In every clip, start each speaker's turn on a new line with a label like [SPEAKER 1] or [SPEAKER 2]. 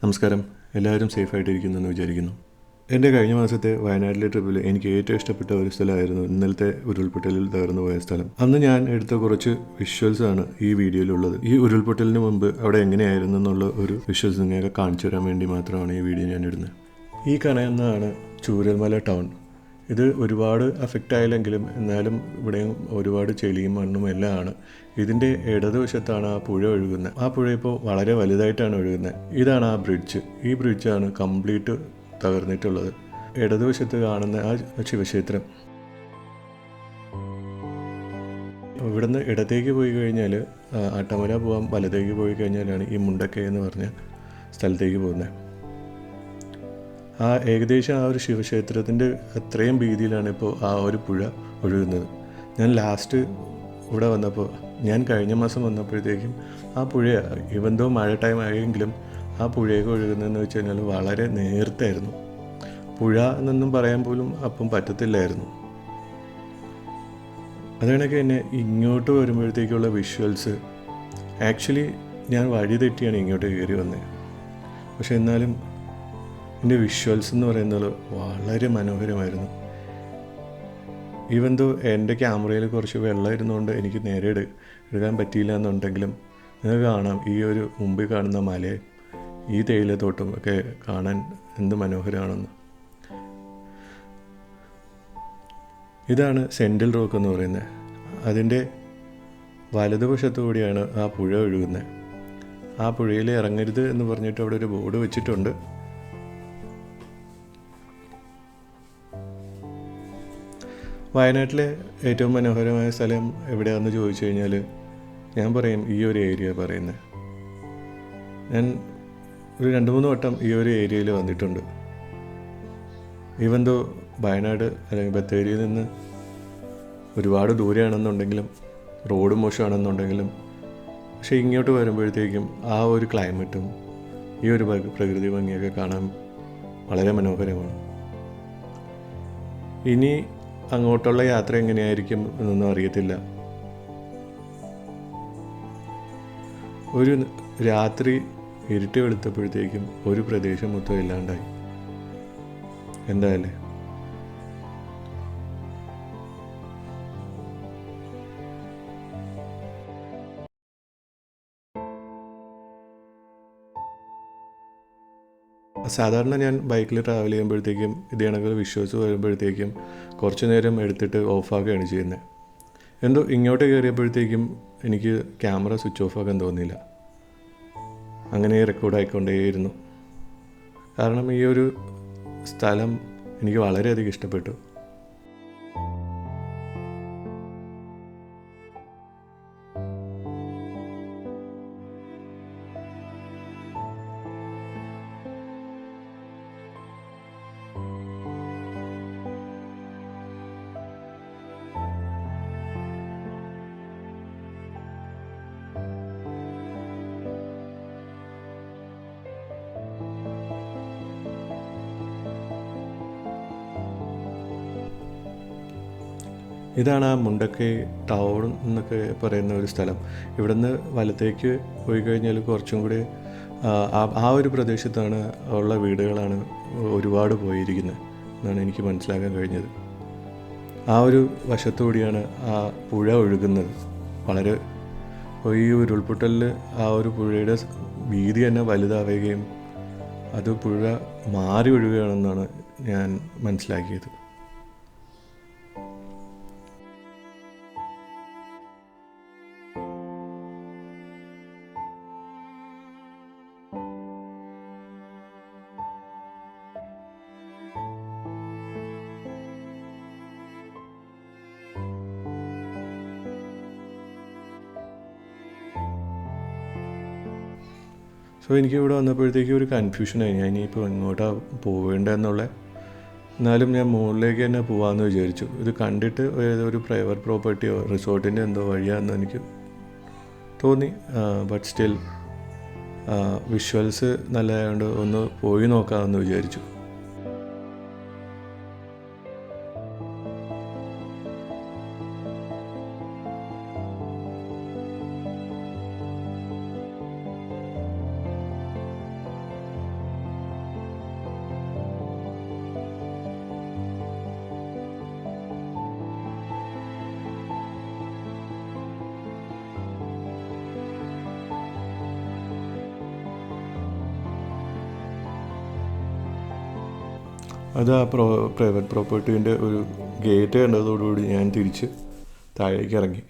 [SPEAKER 1] നമസ്കാരം. എല്ലാവരും സേഫായിട്ടിരിക്കുന്നു എന്ന് വിചാരിക്കുന്നു. എൻ്റെ കഴിഞ്ഞ മാസത്തെ വയനാട്ടിലെ ട്രിപ്പിൽ എനിക്ക് ഏറ്റവും ഇഷ്ടപ്പെട്ട ഒരു സ്ഥലമായിരുന്നു ഇന്നലത്തെ ഉരുൾപൊട്ടലിൽ തകർന്നു പോയ സ്ഥലം. അന്ന് ഞാൻ എടുത്ത കുറച്ച് വിഷ്വൽസ് ആണ് ഈ വീഡിയോയിലുള്ളത്. ഈ ഉരുൾപൊട്ടലിന് മുമ്പ് അവിടെ എങ്ങനെയായിരുന്നു എന്നുള്ള ഒരു വിഷ്വൽസ് നിങ്ങൾക്ക് കാണിച്ചു തരാൻ വേണ്ടി മാത്രമാണ് ഈ വീഡിയോ ഞാൻ ഇടുന്നത്. ഈ കാണുന്നതാണ് ചൂരൽമല ടൗൺ. ഇത് ഒരുപാട് അഫക്റ്റ് ആയില്ലെങ്കിലും എന്നാലും ഇവിടെയും ഒരുപാട് ചെളിയും മണ്ണും എല്ലാം ആണ്. ഇതിൻ്റെ ഇടതുവശത്താണ് ആ പുഴ ഒഴുകുന്നത്. ആ പുഴ ഇപ്പോൾ വളരെ വലുതായിട്ടാണ് ഒഴുകുന്നത്. ഇതാണ് ആ ബ്രിഡ്ജ്. ഈ ബ്രിഡ്ജാണ് കംപ്ലീറ്റ് തകർന്നിട്ടുള്ളത്. ഇടതുവശത്ത് കാണുന്ന ആ ശിവക്ഷേത്രം. ഇവിടുന്ന് ഇടത്തേക്ക് പോയി കഴിഞ്ഞാൽ അട്ടമല പോകാൻ വലത്തേക്ക് പോയി കഴിഞ്ഞാലാണ് ഈ മുണ്ടക്കൈ എന്ന് പറഞ്ഞ സ്ഥലത്തേക്ക് പോകുന്നത്. ഏകദേശം ആ ഒരു ശിവക്ഷേത്രത്തിൻ്റെ അത്രയും വീതിയിലാണ് ഇപ്പോൾ ആ ഒരു പുഴ ഒഴുകുന്നത്. ഞാൻ ലാസ്റ്റ് ഇവിടെ വന്നപ്പോൾ, ഞാൻ കഴിഞ്ഞ മാസം വന്നപ്പോഴത്തേക്കും ആ പുഴ ഇവന്തോ മഴ ടൈം ആയെങ്കിലും ആ പുഴയൊക്കെ ഒഴുകുന്നതെന്ന് വെച്ച് കഴിഞ്ഞാൽ വളരെ നേർത്തായിരുന്നു. പുഴ എന്നൊന്നും പറയാൻ പോലും അപ്പം പറ്റത്തില്ലായിരുന്നു. അതുകണക്ക് തന്നെ ഇങ്ങോട്ട് വരുമ്പോഴത്തേക്കുള്ള വിഷ്വൽസ്, ആക്ച്വലി ഞാൻ വഴി തെറ്റിയാണ് ഇങ്ങോട്ട് കയറി വന്നത്. പക്ഷെ എന്നാലും എൻ്റെ വിഷ്വൽസ് എന്ന് പറയുന്നത് വളരെ മനോഹരമായിരുന്നു. ഈവൻ ദോ എൻ്റെ ക്യാമറയിൽ കുറച്ച് വെള്ളം ഇരുന്നുകൊണ്ട് എനിക്ക് നേരെ എടുക്കാൻ പറ്റിയില്ല എന്നുണ്ടെങ്കിലും നിങ്ങൾക്ക് കാണാം ഈ ഒരു മുമ്പിൽ കാണുന്ന മലയും ഈ തേയിലത്തോട്ടും ഒക്കെ കാണാൻ എന്ത് മനോഹരമാണെന്ന്. ഇതാണ് സെൻട്രൽ റോക്ക് എന്ന് പറയുന്നത്. അതിൻ്റെ വലതുവശത്തു കൂടിയാണ് ആ പുഴ ഒഴുകുന്നത്. ആ പുഴയിൽ ഇറങ്ങരുത് എന്ന് പറഞ്ഞിട്ട് അവിടെ ഒരു ബോർഡ് വെച്ചിട്ടുണ്ട്. വയനാട്ടിലെ ഏറ്റവും മനോഹരമായ സ്ഥലം എവിടെയാണെന്ന് ചോദിച്ചു കഴിഞ്ഞാൽ ഞാൻ പറയും ഈ ഒരു ഏരിയ പറയുന്നത്. ഞാൻ ഒരു 2-3 വട്ടം ഈ ഒരു ഏരിയയിൽ വന്നിട്ടുണ്ട്. ഈവൻ ദോ വയനാട് അല്ലെങ്കിൽ ബത്തേരിയിൽ നിന്ന് ഒരുപാട് ദൂരെയാണെന്നുണ്ടെങ്കിലും റോഡ് മോശമാണെന്നുണ്ടെങ്കിലും പക്ഷേ ഇങ്ങോട്ട് വരുമ്പോഴത്തേക്കും ആ ഒരു ക്ലൈമറ്റും ഈ ഒരു പ്രകൃതി ഭംഗിയൊക്കെ കാണാൻ വളരെ മനോഹരമാണ്. ഇനി അങ്ങോട്ടുള്ള യാത്ര എങ്ങനെയായിരിക്കും എന്നൊന്നും അറിയത്തില്ല. ഒരു രാത്രി ഇരുട്ടി വെളുത്തപ്പോഴത്തേക്കും ഒരു പ്രദേശം മൊത്തം ഇല്ലാണ്ടായി. എന്തായാലും സാധാരണ ഞാൻ ബൈക്കിൽ ട്രാവൽ ചെയ്യുമ്പോഴത്തേക്കും ഇത് കണക്ക് വിഷ്വൽസ് വരുമ്പോഴത്തേക്കും കുറച്ച് നേരം എടുത്തിട്ട് ഓഫാക്കുകയാണ് ചെയ്യുന്നത്. എന്തോ ഇങ്ങോട്ട് കയറിയപ്പോഴത്തേക്കും എനിക്ക് ക്യാമറ സ്വിച്ച് ഓഫ് ആക്കാൻ തോന്നിയില്ല. അങ്ങനെ റെക്കോർഡായിക്കൊണ്ടേയിരുന്നു. കാരണം ഈ ഒരു സ്ഥലം എനിക്ക് വളരെയധികം ഇഷ്ടപ്പെട്ടു. ഇതാണ് ആ മുണ്ടക്കൈ ടൗൺ എന്നൊക്കെ പറയുന്ന ഒരു സ്ഥലം. ഇവിടുന്ന് വലത്തേക്ക് പോയി കഴിഞ്ഞാൽ കുറച്ചും കൂടി ആ ഒരു പ്രദേശത്താണ് ഉള്ള വീടുകളാണ് ഒരുപാട് പോയിരിക്കുന്നത് എന്നാണ് എനിക്ക് മനസ്സിലാക്കാൻ കഴിഞ്ഞത്. ആ ഒരു വശത്തുകൂടിയാണ് ആ പുഴ ഒഴുകുന്നത്. വളരെ ഈ ഉരുൾപൊട്ടലിൽ ആ ഒരു പുഴയുടെ വീതി തന്നെ വലുതാവുകയും അത് പുഴ മാറി ഒഴുകുകയാണെന്നാണ് ഞാൻ മനസ്സിലാക്കിയത്. സോ എനിക്കിവിടെ വന്നപ്പോഴത്തേക്കും ഒരു കൺഫ്യൂഷനായി. ഞാൻ ഇനിയിപ്പോൾ എങ്ങോട്ടാണ് പോവേണ്ടതെന്നുള്ള. എന്നാലും ഞാൻ മുകളിലേക്ക് തന്നെ പോകാമെന്ന് വിചാരിച്ചു. ഇത് കണ്ടിട്ട് ഏതൊരു പ്രൈവറ്റ് പ്രോപ്പർട്ടിയോ റിസോർട്ടിൻ്റെ എന്തോ വഴിയാണെന്ന് എനിക്ക് തോന്നി. ബട്ട് സ്റ്റിൽ വിഷ്വൽസ് നല്ലതായതുകൊണ്ട് ഒന്ന് പോയി നോക്കാമെന്ന് വിചാരിച്ചു. അത് ആ പ്രൈവറ്റ് പ്രോപ്പർട്ടീൻ്റെ ഒരു ഗേറ്റ് കണ്ടതോടുകൂടി ഞാൻ തിരിച്ച് താഴേക്ക് ഇറങ്ങി.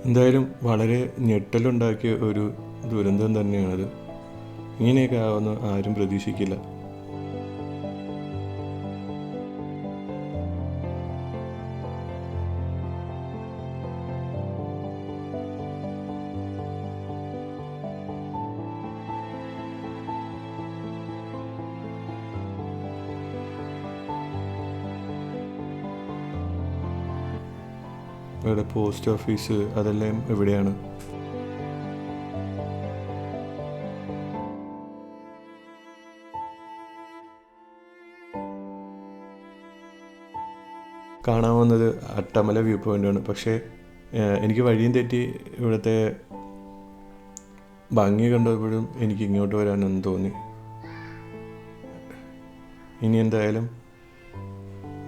[SPEAKER 1] എന്തായാലും വളരെ ഞെട്ടലുണ്ടാക്കിയ ഒരു ദുരന്തം തന്നെയാണത്. ഇങ്ങനെയൊക്കെ ആവുമെന്ന് ആരും പ്രതീക്ഷിക്കില്ല. ഇവിടെ പോസ്റ്റ് ഓഫീസ് അതെല്ലാം എവിടെയാണ്. കാണാൻ വന്നത് അട്ടമല വ്യൂ പോയിൻ്റാണ്. പക്ഷേ എനിക്ക് വഴിയും തെറ്റി ഇവിടുത്തെ ഭംഗി കണ്ടപ്പോഴും എനിക്ക് ഇങ്ങോട്ട് വരാനെന്ന് തോന്നി. ഇനി എന്തായാലും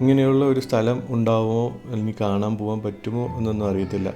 [SPEAKER 1] ഇങ്ങനെയുള്ള ഒരു സ്ഥലം ഉണ്ടാവുമോ അല്ലെങ്കിൽ കാണാൻ പോകാൻ പറ്റുമോ എന്നൊന്നും അറിയത്തില്ല.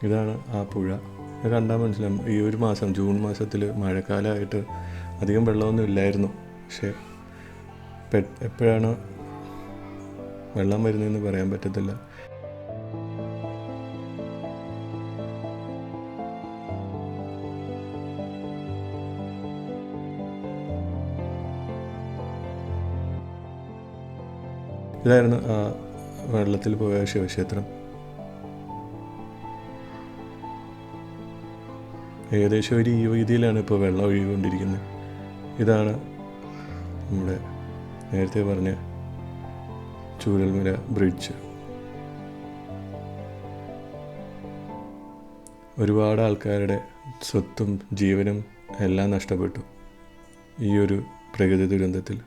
[SPEAKER 1] ഇതാണ് ആ പുഴ. കണ്ടാൽ മനസ്സിലാവും. ഈ ഒരു മാസം ജൂൺ മാസത്തിൽ മഴക്കാലമായിട്ട് അധികം വെള്ളമൊന്നും ഇല്ലായിരുന്നു. പക്ഷേ എപ്പോഴാണ് വെള്ളം വരുന്നതെന്ന് പറയാൻ പറ്റത്തില്ല. ഇതായിരുന്നു ആ വെള്ളത്തിൽ പോയ ശിവക്ഷേത്രം. ഏകദേശം ഒരു ഈ രീതിയിലാണ് ഇപ്പോൾ വെള്ളം ഒഴുകിക്കൊണ്ടിരിക്കുന്നത്. ഇതാണ് നമ്മുടെ നേരത്തെ പറഞ്ഞ ചൂരൽമല ബ്രിഡ്ജ്. ഒരുപാട് ആൾക്കാരുടെ സ്വത്തും ജീവനും എല്ലാം നഷ്ടപ്പെട്ടു ഈ ഒരു പ്രകൃതി ദുരന്തത്തിൽ.